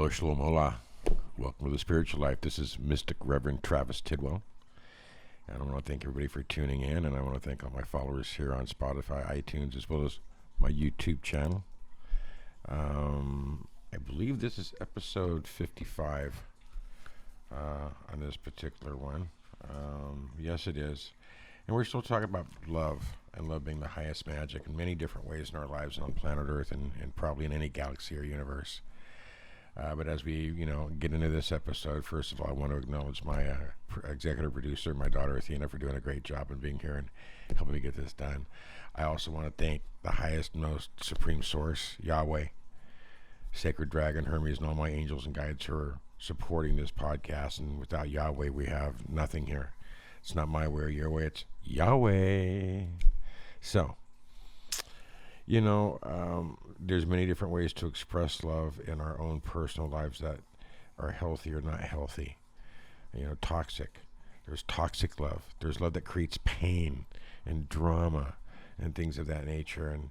Hello, shalom, hola. Welcome to the Spiritual Life. This is Mystic Reverend Travis Tidwell. And I want to thank everybody for tuning in, and I want to thank all my followers here on Spotify, iTunes, as well as my YouTube channel. I believe this is episode 55 on this particular one. Yes, it is. And we're still talking about love, and love being the highest magic in many different ways in our lives on planet Earth and probably in any galaxy or universe. But as we, get into this episode, first of all, I want to acknowledge my executive producer, my daughter Athena, for doing a great job in being here and helping me get this done. I also want to thank the highest, most supreme source, Yahweh, Sacred Dragon, Hermes, and all my angels and guides who are supporting this podcast. And without Yahweh, we have nothing here. It's not my way or your way, it's Yahweh. So, there's many different ways to express love in our own personal lives that are healthy or not healthy. Toxic. There's toxic love. There's love that creates pain and drama and things of that nature. And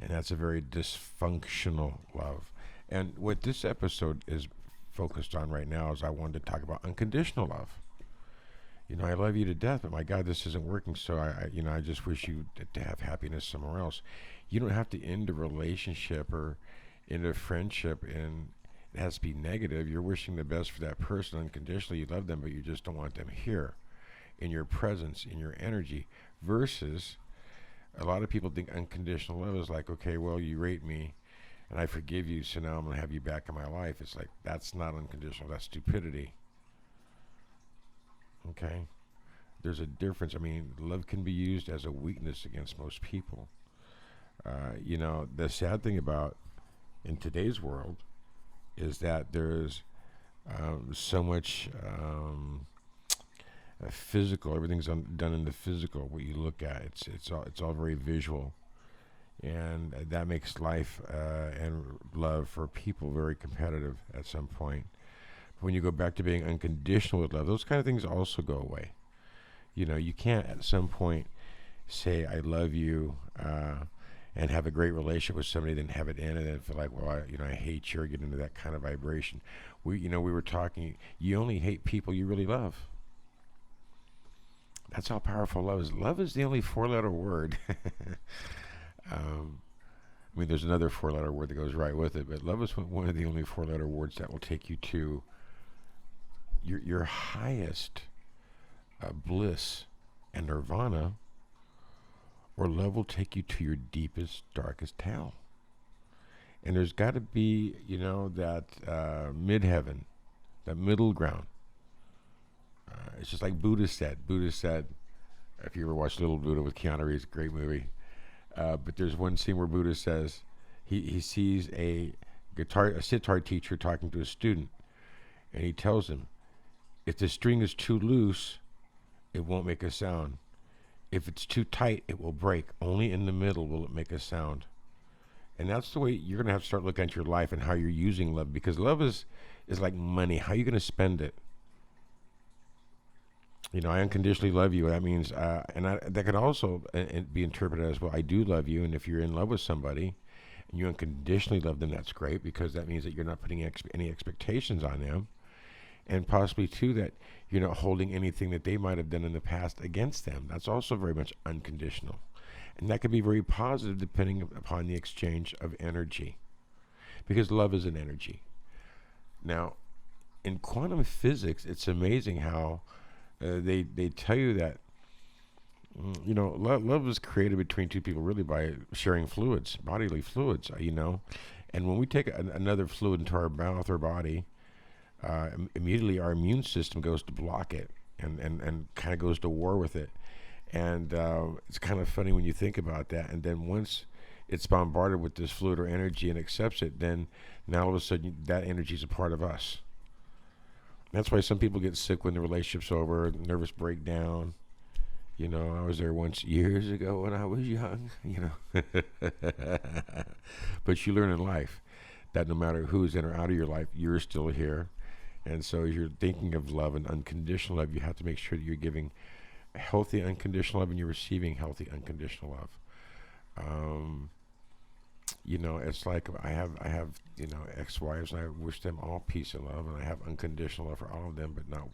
that's a very dysfunctional love. And what this episode is focused on right now is I wanted to talk about unconditional love. I love you to death, but my God, this isn't working. So I just wish you to have happiness somewhere else. You don't have to end a relationship or end a friendship and it has to be negative. You're wishing the best for that person unconditionally. You love them, but you just don't want them here in your presence, in your energy. Versus a lot of people think unconditional love is like, okay, well, you raped me and I forgive you, so now I'm going to have you back in my life. It's like, that's not unconditional. That's stupidity. Okay? There's a difference. Love can be used as a weakness against most people. The sad thing about in today's world is that there's so much physical. Everything's done in the physical. What you look at, it's all very visual, and that makes life and love for people very competitive at some point. But when you go back to being unconditional with love, those kind of things also go away. You can't at some point say I love you and have a great relationship with somebody, then have it end and then feel like, well, I hate you, or get into that kind of vibration. We were talking, you only hate people you really love. That's how powerful love is. Love is the only four-letter word. There's another four-letter word that goes right with it, but love is one of the only four-letter words that will take you to your highest bliss and nirvana, or love will take you to your deepest, darkest hell. And there's got to be, that mid-heaven, that middle ground. It's just like Buddha said. Buddha said, if you ever watched Little Buddha with Keanu Reeves, great movie. But there's one scene where Buddha says he sees a sitar teacher talking to a student, and he tells him, if the string is too loose, it won't make a sound. If it's too tight, it will break. Only in the middle will it make a sound. And that's the way you're going to have to start looking at your life and how you're using love, because love is like money. How are you going to spend it? I unconditionally love you. That means, that could also be interpreted as, well, I do love you. And if you're in love with somebody and you unconditionally love them, that's great, because that means that you're not putting any expectations on them. And possibly, too, that you're not holding anything that they might have done in the past against them. That's also very much unconditional. And that could be very positive depending upon the exchange of energy, because love is an energy. Now, in quantum physics, it's amazing how they tell you that, love is created between two people really by sharing fluids, bodily fluids, And when we take another fluid into our mouth or body, immediately our immune system goes to block it and kind of goes to war with it. And it's kind of funny when you think about that. And then once it's bombarded with this fluid or energy and accepts it, then now all of a sudden that energy is a part of us. That's why some people get sick when the relationship's over, nervous breakdown. I was there once years ago when I was young, But you learn in life that no matter who's in or out of your life, you're still here. And so as you're thinking of love and unconditional love, you have to make sure that you're giving healthy unconditional love and you're receiving healthy unconditional love. It's like I have ex-wives, and I wish them all peace and love, and I have unconditional love for all of them, but not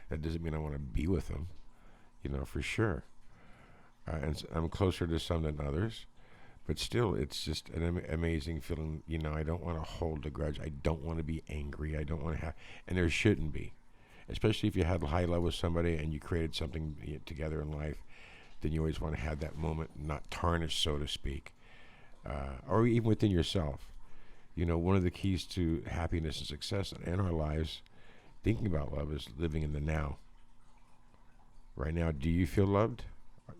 that doesn't mean I want to be with them, for sure. And I'm closer to some than others, but still, it's just an amazing feeling. I don't want to hold a grudge. I don't want to be angry. I don't want to have, and there shouldn't be, especially if you had high love with somebody and you created something together in life. Then you always want to have that moment not tarnished, so to speak, or even within yourself. One of the keys to happiness and success in our lives, thinking about love, is living in the now. Right now, do you feel loved?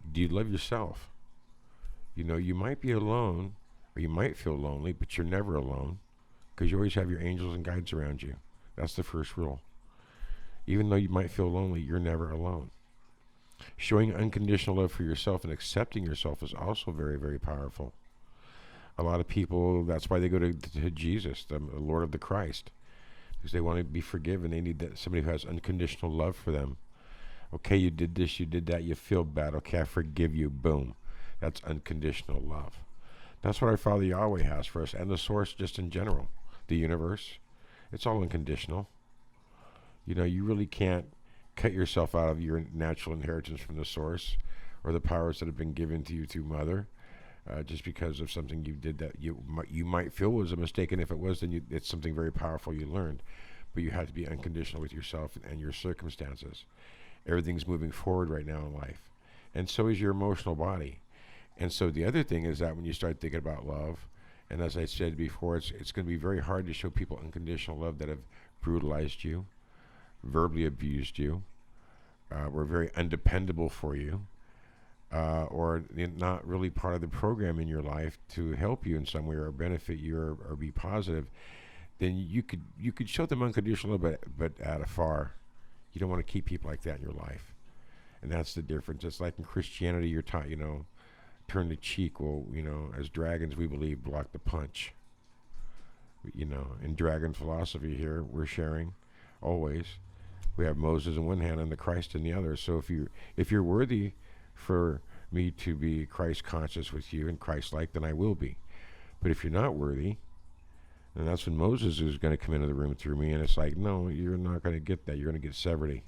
Do you love yourself? You might be alone, or you might feel lonely, but you're never alone, because you always have your angels and guides around you. That's the first rule. Even though you might feel lonely, you're never alone. Showing unconditional love for yourself and accepting yourself is also very, very powerful. A lot of people, that's why they go to Jesus, the Lord of the Christ, because they want to be forgiven. They need somebody who has unconditional love for them. Okay, you did this, you did that, you feel bad. Okay, I forgive you. Boom. That's unconditional love. That's what our Father Yahweh has for us, and the source just in general, the universe. It's all unconditional. You really can't cut yourself out of your natural inheritance from the source or the powers that have been given to you through Mother, just because of something you did that you might feel was a mistake, and if it was, then it's something very powerful you learned. But you have to be unconditional with yourself and your circumstances. Everything's moving forward right now in life, and so is your emotional body. And so the other thing is that when you start thinking about love, and as I said before, it's going to be very hard to show people unconditional love that have brutalized you, verbally abused you, were very undependable for you, or not really part of the program in your life to help you in some way or benefit you or be positive. Then you could show them unconditional love, but at a far. You don't want to keep people like that in your life, and that's the difference. It's like in Christianity, you're taught, turn the cheek. Well, as dragons, we believe block the punch. In dragon philosophy here, we're sharing always. We have Moses in one hand and the Christ in the other. So if you're worthy for me to be Christ conscious with you and Christ-like, then I will be. But if you're not worthy, and that's when Moses is going to come into the room through me, and it's like, no, you're not going to get that. You're going to get severity.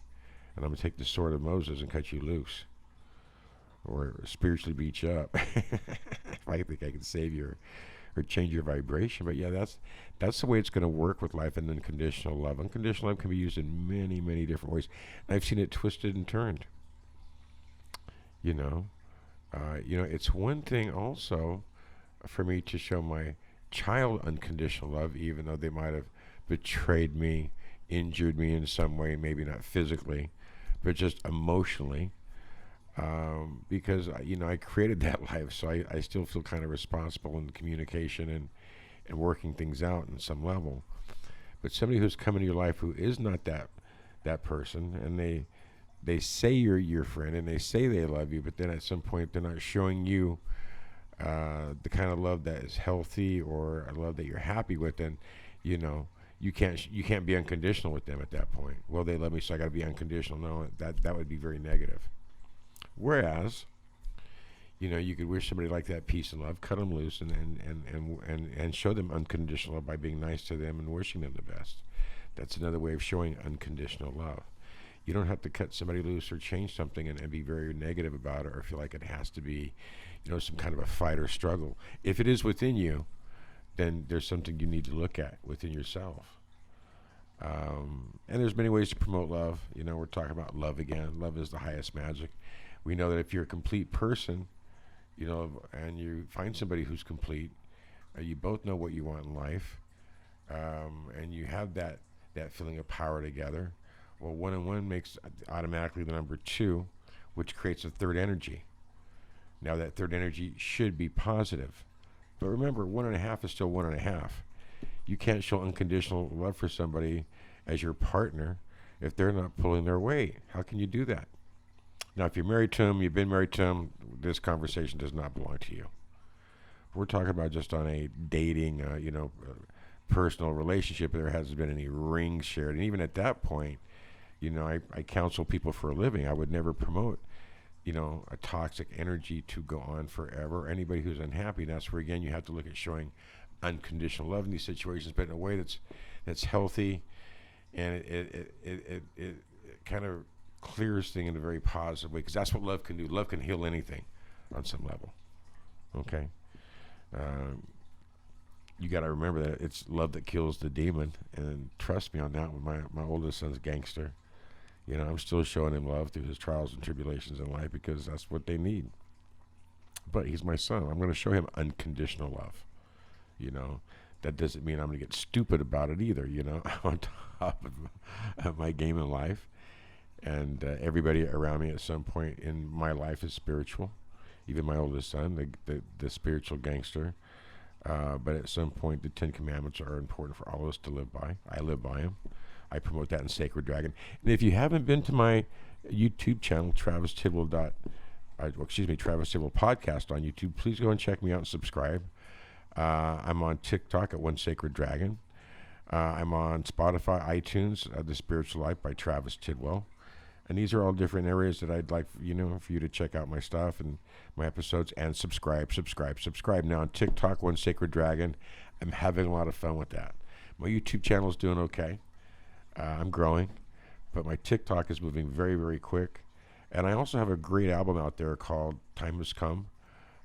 And I'm going to take the sword of Moses and cut you loose. Or spiritually beat you up. If I think I can save you or change your vibration. But yeah, that's the way it's going to work with life and unconditional love. Unconditional love can be used in many, many different ways. And I've seen it twisted and turned. It's one thing also for me to show my child unconditional love, even though they might have betrayed me, injured me in some way, maybe not physically, but just emotionally, because I created that life, so I still feel kind of responsible in communication and working things out on some level. But somebody who's come into your life who is not that person, and they say you're your friend and they say they love you, but then at some point they're not showing you the kind of love that is healthy or a love that you're happy with, then you can't be unconditional with them at that point. Well, they love me, so I got to be unconditional. No, that would be very negative. Whereas, you could wish somebody like that peace and love, cut them loose, and show them unconditional love by being nice to them and wishing them the best. That's another way of showing unconditional love. You don't have to cut somebody loose or change something and be very negative about it or feel like it has to be, some kind of a fight or struggle. If it is within you, then there's something you need to look at within yourself. And there's many ways to promote love. We're talking about love again. Love is the highest magic. We know that if you're a complete person, and you find somebody who's complete, you both know what you want in life, and you have that feeling of power together. Well, 1 and 1 makes automatically the number 2, which creates a third energy. Now that third energy should be positive. But remember, 1.5 is still 1.5. You can't show unconditional love for somebody as your partner if they're not pulling their weight. How can you do that? Now, if you're married to them, you've been married to them, this conversation does not belong to you. We're talking about just on a dating, personal relationship. There hasn't been any rings shared. And even at that point, I counsel people for a living. I would never promote a toxic energy to go on forever. Anybody who's unhappy, that's where again you have to look at showing unconditional love in these situations, but in a way that's healthy, and it kind of clears things in a very positive way, because that's what love can do. Love can heal anything on some level. Okay. You got to remember that it's love that kills the demon, and trust me on that one. My oldest son's a gangster. I'm still showing him love through his trials and tribulations in life, because that's what they need. But he's my son. I'm going to show him unconditional love. That doesn't mean I'm going to get stupid about it either. I'm on top of my game in life. And everybody around me at some point in my life is spiritual. Even my oldest son, the spiritual gangster. But at some point, the 10 Commandments are important for all of us to live by. I live by them. I promote that in Sacred Dragon. And if you haven't been to my YouTube channel, Travis Tidwell Podcast on YouTube, please go and check me out and subscribe. I'm on TikTok at One Sacred Dragon. I'm on Spotify, iTunes, The Spiritual Life by Travis Tidwell. And these are all different areas that I'd like, for you to check out my stuff and my episodes, and subscribe. Now on TikTok, One Sacred Dragon, I'm having a lot of fun with that. My YouTube channel is doing okay. I'm growing, but my TikTok is moving very, very quick. And I also have a great album out there called Time Has Come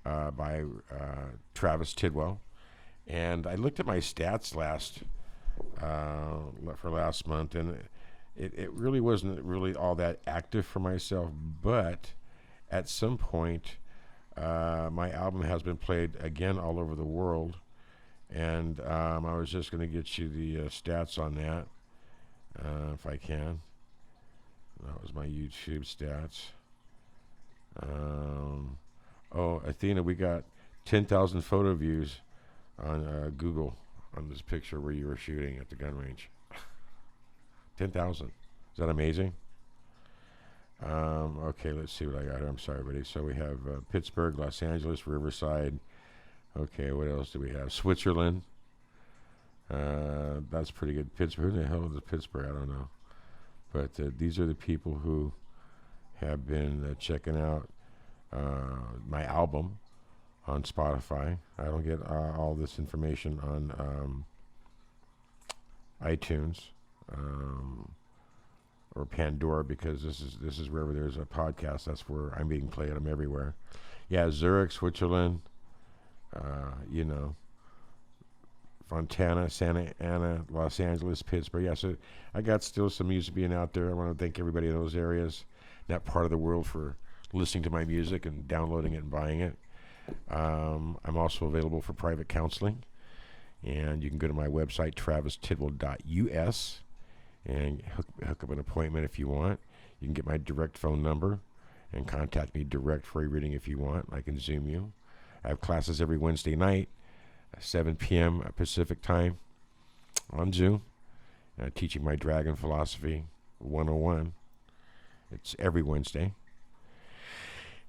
by Travis Tidwell. And I looked at my stats for last month, and it really wasn't really all that active for myself, but at some point, my album has been played again all over the world, and I was just going to get you the stats on that, if I can. That was my YouTube stats. Athena, we got 10,000 photo views on Google on this picture where you were shooting at the gun range. 10,000. Is that amazing? Okay, let's see what I got here. I'm sorry, buddy. So we have Pittsburgh, Los Angeles, Riverside. Okay, what else do we have? Switzerland. That's pretty good. Pittsburgh. Who the hell is Pittsburgh? I don't know. But these are the people who have been checking out my album on Spotify. I don't get all this information on iTunes. Or Pandora, because this is wherever there's a podcast, that's where I'm being played. I'm everywhere. Yeah, Zurich, Switzerland, Fontana, Santa Ana, Los Angeles, Pittsburgh. Yeah, so I got still some music being out there. I want to thank everybody in those areas, that part of the world, for listening to my music and downloading it and buying it. I'm also available for private counseling, and you can go to my website, travistidwell.us, and hook up an appointment if you want. You can get my direct phone number and contact me direct for a reading if you want. I can Zoom you. I have classes every Wednesday night, 7 p.m. Pacific time on Zoom, teaching my Dragon Philosophy 101. It's every Wednesday.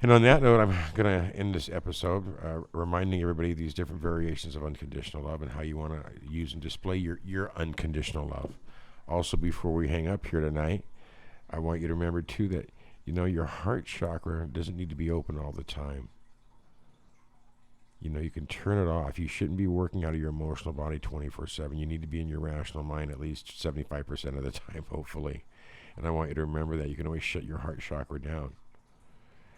And on that note, I'm going to end this episode reminding everybody these different variations of unconditional love and how you want to use and display your unconditional love. Also, before we hang up here tonight, I want you to remember, too, that, your heart chakra doesn't need to be open all the time. You can turn it off. You shouldn't be working out of your emotional body 24/7. You need to be in your rational mind at least 75% of the time, hopefully. And I want you to remember that you can always shut your heart chakra down.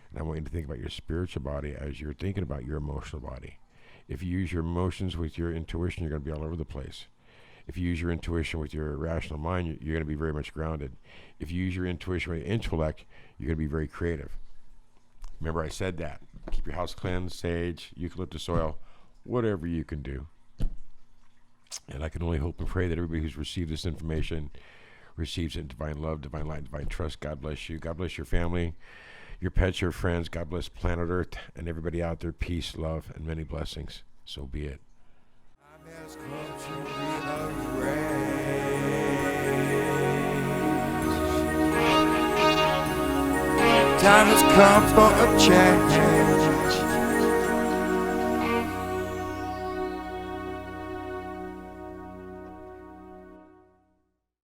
And I want you to think about your spiritual body as you're thinking about your emotional body. If you use your emotions with your intuition, you're going to be all over the place. If you use your intuition with your rational mind, you're going to be very much grounded. If you use your intuition with your intellect, you're going to be very creative. Remember, I said that. Keep your house cleansed, sage, eucalyptus oil, whatever you can do. And I can only hope and pray that everybody who's received this information receives it in divine love, divine light, divine trust. God bless you. God bless your family, your pets, your friends. God bless planet Earth and everybody out there. Peace, love, and many blessings. So be it. Time has come for a change.